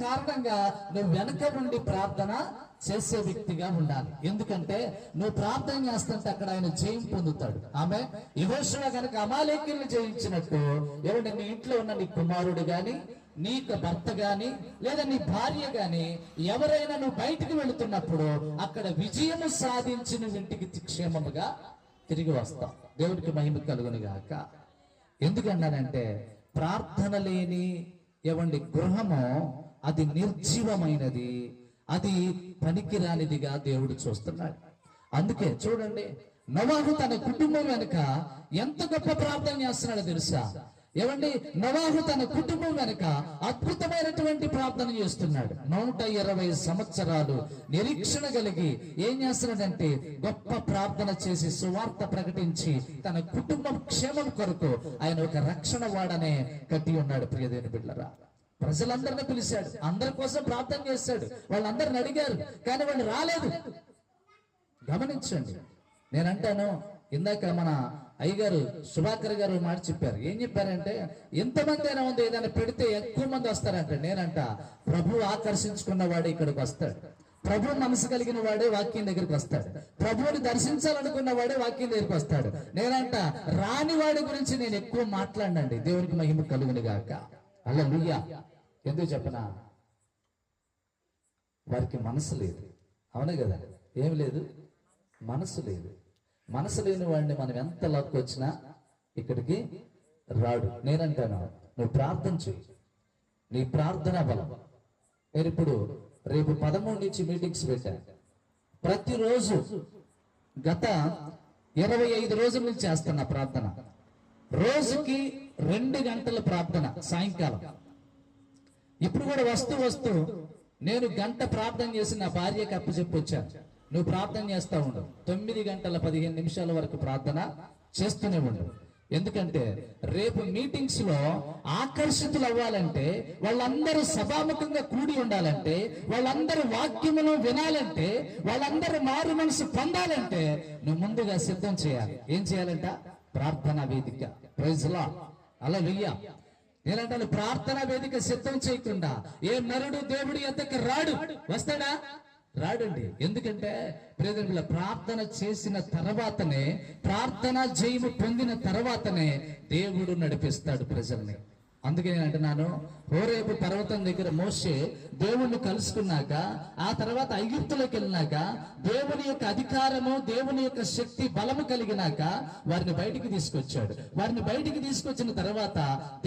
కారణంగా నువ్వు వెనక నుండి ప్రార్థన చేసే వ్యక్తిగా ఉండాలి. ఎందుకంటే నువ్వు ప్రార్థన చేస్తుంటే అక్కడ ఆయన జయం పొందుతాడు. ఆమె యెహోషువ గనుక అమాలేకీయులను జయించినట్టు ఎవరి నీ ఇంట్లో ఉన్న నీ కుమారుడు గాని, నీ భర్త గాని, లేదా నీ భార్య గాని ఎవరైనా నువ్వు బయటికి వెళుతున్నప్పుడు అక్కడ విజయము సాధించి నువ్వు ఇంటికి క్షేమముగా తిరిగి వస్తావు. దేవుడికి మహిమ కలుగును గాక. ఎందుకన్నానంటే ప్రార్థన లేని ఎవండి గృహము అది నిర్జీవమైనది, అది పనికిరానిదిగా దేవుడు చూస్తున్నాడు. అందుకే చూడండి, నోవాహు తన కుటుంబం వెనుక ఎంత గొప్ప ప్రార్థన చేస్తున్నాడో తెలుసా? ఏమండి, నోవాహు తన కుటుంబం వెనుక అద్భుతమైనటువంటి ప్రార్థన చేస్తున్నాడు. 120 సంవత్సరాలు నిరీక్షణ కలిగి ఏం చేస్తున్నాడంటే గొప్ప ప్రార్థన చేసి సువార్త ప్రకటించి తన కుటుంబం క్షేమం కొరకు ఆయన ఒక రక్షణ వాడనే కట్టి ఉన్నాడు. ప్రియదేవుని బిడ్డలారా, ప్రజలందరినీ పిలిచాడు, అందరి కోసం ప్రార్థన చేశాడు. వాళ్ళందరిని అడిగారు, కానీ వాళ్ళు రాలేదు. గమనించండి, నేనంటాను, ఇందాక మన అయ్యగారు సుభాకర్ గారు మాట చెప్పారు. ఏం చెప్పారంటే, ఎంతమంది అయినా ఉంది, ఏదైనా పెడితే ఎక్కువ మంది వస్తారంట. నేనంట, ప్రభు ఆకర్షించుకున్న వాడు ఇక్కడికి వస్తాడు, ప్రభు మనసు కలిగిన వాడే వాక్యం దగ్గరికి వస్తాడు, ప్రభువుని దర్శించాలనుకున్న వాడే వాక్యం దగ్గరికి వస్తాడు. నేనంట, రాని వాడి గురించి నేను ఎక్కువ మాట్లాడినండి. దేవునికి మహిమ కలుగును గాక. హల్లెలూయా. ఎందుకు చెప్పనా? వారికి మనసు లేదు. అవునే కదా? ఏమి లేదు? మనసు లేదు. మనసు లేని వాడిని మనం ఎంత లాక్కొచ్చినా ఇక్కడికి రాడు. నేనంటాను, నువ్వు ప్రార్థన చేయి, నీ ప్రార్థన బలం. నేను ఇప్పుడు రేపు 13 నుంచి మీటింగ్స్ పెట్టాను. ప్రతిరోజు గత 25 రోజుల నుంచి చేస్తున్న ప్రార్థన. రోజుకి 2 గంటల ప్రార్థన సాయంకాలం. ఇప్పుడు కూడా వస్తూ నేను గంట ప్రార్థన చేసి నా భార్యకి అప్పచెప్పి వచ్చాను. నువ్వు ప్రార్థన చేస్తా ఉండు, 9 గంటల 15 నిమిషాల వరకు ప్రార్థన చేస్తూనే ఉండు. ఎందుకంటే రేపు మీటింగ్స్ లో ఆకర్షితులు అవ్వాలంటే, వాళ్ళందరూ సభాముఖంగా కూడి ఉండాలంటే, వాళ్ళందరూ వాక్యమును వినాలంటే, వాళ్ళందరూ మారు మనసు పొందాలంటే నువ్వు ముందుగా సిద్ధం చేయాలి. ఏం చేయాలంట? ప్రార్థనా వేదిక. Praise Lord. హల్లెలూయా. నేనంటాను, ప్రార్థనా వేదిక సిద్ధం చేయకుండా ఏ నరుడు దేవుడి యొద్దకు రాడు. వస్తాడా? రాడండి. ఎందుకంటే ప్రియమైన ప్రార్థన చేసిన తర్వాతనే, ప్రార్థన జయము పొందిన తర్వాతనే దేవుడు నడిపిస్తాడు ప్రజల్ని. అందుకే నేను అంటున్నాను, హోరేబు పర్వతం దగ్గర మోషే దేవుణ్ణి కలుసుకున్నాక, ఆ తర్వాత ఐగుప్తులోకి వెళ్ళినాక, దేవుని యొక్క అధికారము, దేవుని యొక్క శక్తి బలము కలిగినాక వారిని బయటికి తీసుకొచ్చాడు. వారిని బయటికి తీసుకొచ్చిన తర్వాత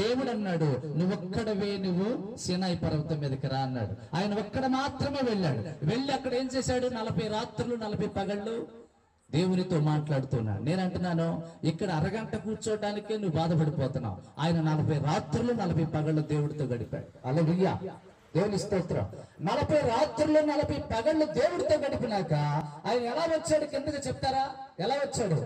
దేవుడు అన్నాడు, నువ్వు సీనాయి పర్వతం మీదకి రా అన్నాడు. ఆయన ఒక్కడ మాత్రమే వెళ్ళాడు. వెళ్ళి అక్కడ ఏం చేశాడు? 40 రాత్రులు 40 పగళ్ళు దేవునితో మాట్లాడుతున్నాడు. నేను అంటున్నాను, ఇక్కడ అరగంట కూర్చోటానికే నువ్వు బాధపడిపోతున్నావు. ఆయన 40 రాత్రులు 40 పగళ్ళు దేవుడితో గడిపాడు. హల్లెలూయా. దేవుని స్తోత్రం. 40 రాత్రులు 40 పగళ్ళు దేవుడితో గడిపినాక ఆయన ఎలా వచ్చాడు కిందకి చెప్తారా? ఎలా వచ్చాడు?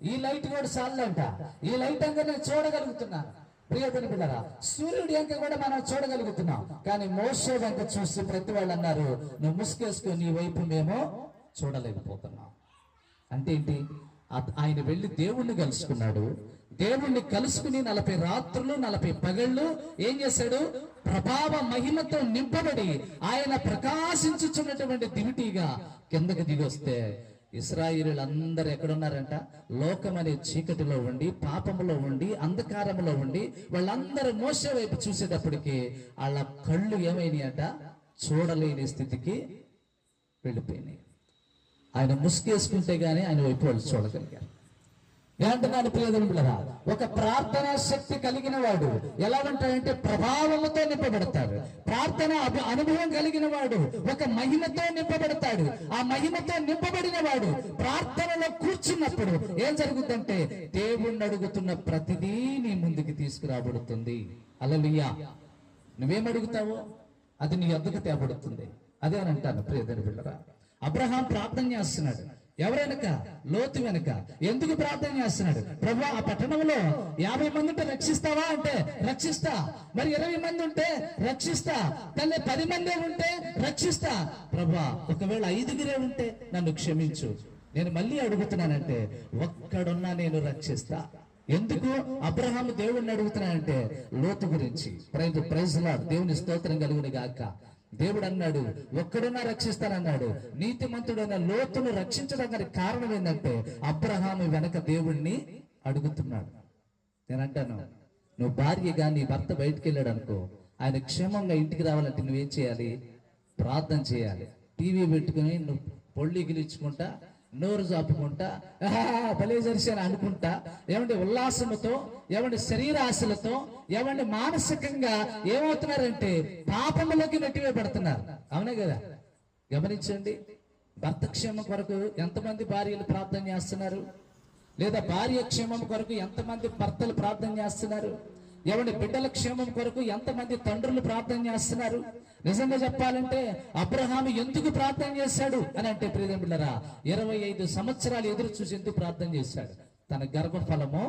ఈ లైట్ కూడా చాలంట. ఈ లైట్ అంతా నేను చూడగలుగుతున్నాను. ప్రియమైన పిల్లరా, సూర్యుడి అంక కూడా మనం చూడగలుగుతున్నాం. కానీ మోషే వెంక చూసి ప్రతి వాళ్ళు అన్నారు, నువ్వు ముసుకేసుకొని నీ వైపు మేము చూడలేకపోతున్నాం. అంటే ఏంటి? ఆయన వెళ్ళి దేవుణ్ణి కలుసుకున్నాడు. దేవుణ్ణి కలుసుకుని 40 రాత్రులు 40 పగళ్ళు ఏం చేశాడు? ప్రభావ మహిమతో నింపబడి ఆయన ప్రకాశించుచున్నటువంటి దివిటీగా కిందకి దిగొస్తే ఇశ్రాయేలీయులందరూ ఎక్కడున్నారంట? లోకమనే చీకటిలో ఉండి, పాపములో ఉండి, అంధకారములో ఉండి వాళ్ళందరూ మోసే వైపు చూసేటప్పటికి వాళ్ళ కళ్ళు ఏమైనాయి అంట? చూడలేని స్థితికి వెళ్ళిపోయినాయి. ఆయన ముసుకేసుకుంటే గానీ ఆయన వైపు వాళ్ళు చూడగలిగారు. ఏమంటున్నాను ప్రియదేవుని బిడ్డలారా, ఒక ప్రార్థనా శక్తి కలిగిన వాడు ఎలా ఉంటాడంటే ప్రభావముతో నింపబడతాడు. ప్రార్థన అనుభవం కలిగిన వాడు ఒక మహిమతో నింపబడతాడు. ఆ మహిమతో నింపబడిన వాడు ప్రార్థనలో కూర్చున్నప్పుడు ఏం జరుగుతుందంటే దేవుణ్ణి అడుగుతున్న ప్రతిదీ నీ ముందుకి తీసుకురాబడుతుంది. హల్లెలూయా. నువ్వేం అడుగుతావో అది నీ వద్దకు తేబడుతుంది. అదే అని అంటాను ప్రియదేవుని బిడ్డలారా. అబ్రహాం ప్రార్థన చేస్తున్నాడు. ఎవరు వెనక? లోతు వెనక. ఎందుకు ప్రార్థన చేస్తున్నాడు? ప్రభువా, ఆ పట్టణంలో 50 మంది ఉంటే రక్షిస్తావా అంటే రక్షిస్తా. మరి 20 మంది ఉంటే రక్షిస్తా. తల్లి 10 మందే ఉంటే రక్షిస్తా. ప్రభువా, ఒకవేళ 5గురే ఉంటే నన్ను క్షమించు. నేను మళ్ళీ అడుగుతున్నానంటే ఒక్కడున్నా నేను రక్షిస్తా. ఎందుకు అబ్రహాము దేవుణ్ణి అడుగుతున్నానంటే లోతు గురించి. Praise Lord. దేవుని స్తోత్రం కలుగును గాక. దేవుడు అన్నాడు ఒక్కడున్నా రక్షిస్తానన్నాడు. నీతిమంతుడైన లోతును రక్షించడానికి కారణం ఏంటంటే అబ్రహాము వెనక దేవుణ్ణి అడుగుతున్నాడు. నేను అంటాను, నువ్వు భార్యగా నీ భర్త బయటికి వెళ్ళాడు అనుకో, ఆయన క్షేమంగా ఇంటికి రావాలంటే నువ్వేం చేయాలి? ప్రార్థన చేయాలి. టీవీ పెట్టుకుని నువ్వు పొళ్ళి గిలిచుకుంటా, నోరు చాపుకుంటా, భలే జరిసాను అనుకుంటా, ఏమంటే ఉల్లాసముతో, ఏమంటే శరీరాశలతో, ఏమంటే మానసికంగా ఏమవుతున్నారంటే పాపములోకి నెట్టివేయబడుతున్నారు. అవునే కదా? గమనించండి. భర్త క్షేమం కొరకు ఎంతమంది భార్యలు ప్రార్థన చేస్తున్నారు? లేదా భార్య క్షేమం కొరకు ఎంతమంది భర్తలు ప్రార్థన చేస్తున్నారు? ఎవరి బిడ్డల క్షేమం కొరకు ఎంతమంది తండ్రులు ప్రార్థన చేస్తున్నారు? నిజంగా చెప్పాలంటే అబ్రహాము ఎందుకు ప్రార్థన చేశాడు అని అంటే ప్రియమైన బిడ్డలారా, 25 సంవత్సరాలు ఎదురు చూసి ఎందుకు ప్రార్థన చేశాడు? తన గర్భఫలము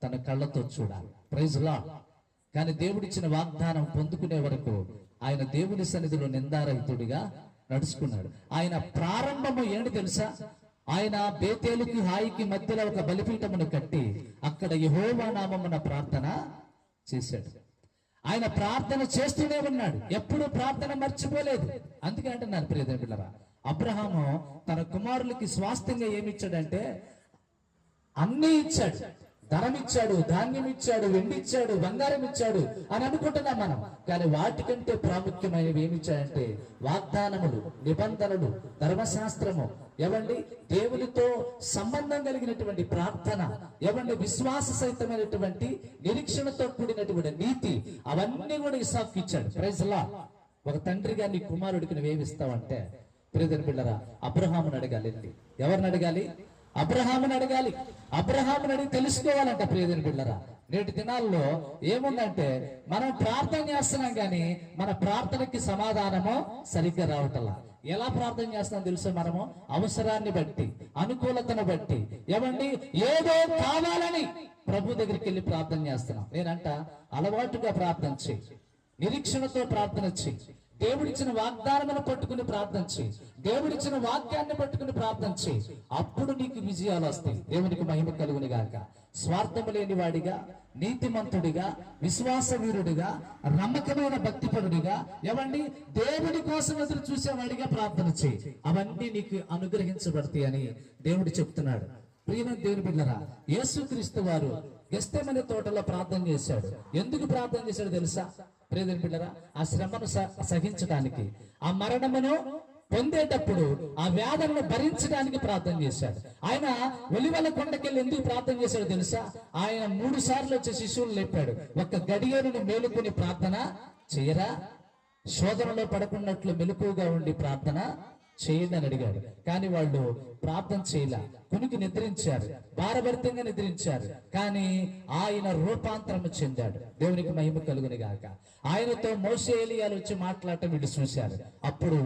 తన కళ్ళతో చూడాలి. Praise Lord. కానీ దేవుడిచ్చిన వాగ్దానం పొందుకునే వరకు ఆయన దేవుని సన్నిధిలో నిందారహితుడిగా నడుచుకున్నాడు. ఆయన ప్రారంభము ఏంటి తెలుసా? ఆయన బేతేలుకి హాయికి మధ్యలో ఒక బలిపీఠమును కట్టి అక్కడ యెహోవా నామమున ప్రార్థన చేశాడు. ఆయన ప్రార్థన చేస్తూనే ఉన్నాడు, ఎప్పుడు ప్రార్థన మర్చిపోలేదు. అందుకే అంటున్నారు ప్రియమైన బిడ్డలారా, అబ్రహాము తన కుమారులకి స్వాస్థ్యంగా ఏమి ఇచ్చాడంటే అన్నీ ఇచ్చాడు. ధనం ఇచ్చాడు, ధాన్యం ఇచ్చాడు, వెండి ఇచ్చాడు, బంగారం ఇచ్చాడు అని అనుకుంటున్నాం మనం. కానీ వాటికంటే ప్రాముఖ్యమైనవి ఏమి ఇచ్చాడంటే వాగ్దానములు, నిబంధనలు, ధర్మశాస్త్రము, ఏవండి దేవునితో సంబంధం కలిగినటువంటి ప్రార్థన, ఏవండి విశ్వాస సహితమైనటువంటి నిరీక్షణతో కూడినటువంటి నీతి, అవన్నీ కూడా ఇస్సాకు ఇచ్చాడు. Praise Lord. ఒక తండ్రిగా నీ కుమారుడికి నువ్వేమిస్తావంటే ప్రియమైన బిడ్డలారా, అబ్రహామును అడగాలి. ఎవరిని అడగాలి? అబ్రహాముని అడగాలి. అబ్రహాముని అడిగి తెలుసుకోవాలంట. ప్రియమైన బిడ్డలారా, నేటి దినాల్లో ఏముందంటే మనం ప్రార్థన చేస్తున్నాం కానీ మన ప్రార్థనకి సమాధానము సరిగ్గా రావటంలా. ఎలా ప్రార్థన చేస్తున్నాం తెలుసా? మనము అవసరాన్ని బట్టి, అనుకూలతను బట్టి, ఏమండి ఏదో కావాలని ప్రభు దగ్గరికి వెళ్ళి ప్రార్థన చేస్తున్నాం. నేనంట అలవాటుగా ప్రార్థన చేయి, నిరీక్షణతో ప్రార్థన చేయి, దేవుడిచ్చిన వాగ్దానమును పట్టుకుని ప్రార్థన చేయి, దేవుడిచ్చిన వాక్యాన్ని పట్టుకుని ప్రార్థన చేయి. అప్పుడు నీకు విజయాలు వస్తాయి. దేవునికి మహిమ కలుగును గాక. స్వార్థము లేని వాడిగా, నీతిమంతుడిగా, విశ్వాస వీరుడిగా, నమ్మకమైన భక్తిపరుడిగా, ఏమండి దేవుడి కోసం ఎదురు చూసేవాడిగా ప్రార్థన చేయి. అవన్నీ నీకు అనుగ్రహించబడతాయి అని దేవుడు చెప్తున్నాడు. ప్రియమైన దేవుని బిడ్డలారా, యేసుక్రీస్తు వారు గెత్సేమనే తోటలో ప్రార్థన చేశాడు. ఎందుకు ప్రార్థన చేశాడు తెలుసా? ప్రియమైన బిడ్డలారా, ఆ శ్రమను సహించడానికి, ఆ మరణమును పొందేటప్పుడు ఆ వ్యాధులను భరించడానికి ప్రార్థన చేశాడు. ఆయన ఒలివల కొండకెళ్ళి ఎందుకు ప్రార్థన చేశాడు తెలుసా? ఆయన 3 సార్లు వచ్చే శిశువులు లేపాడు. ఒక్క గడియను మేలుకుని ప్రార్థన చేయరా? శోధనలో పడకున్నట్లు మెలకువగా ఉండి ప్రార్థన చేయండి అని అడిగాడు. కానీ వాళ్ళు ప్రార్థన చేయలే, కునికి నిద్రించారు, భారభరితంగా నిద్రించారు. కానీ ఆయన రూపాంతరం చెందాడు. దేవునికి మహిమ కలుగును గాక. ఆయనతో మోషే ఎలియాలు వచ్చి మాట్లాడటం వీళ్ళు చూశారు. అప్పుడు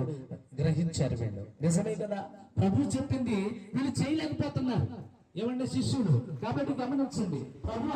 గ్రహించారు వీళ్ళు, నిజమే కదా ప్రభు చెప్పింది వీళ్ళు చేయలేకపోతున్నారు. ఏమంటే శిష్యుడు. కాబట్టి గమనించండి, ప్రభు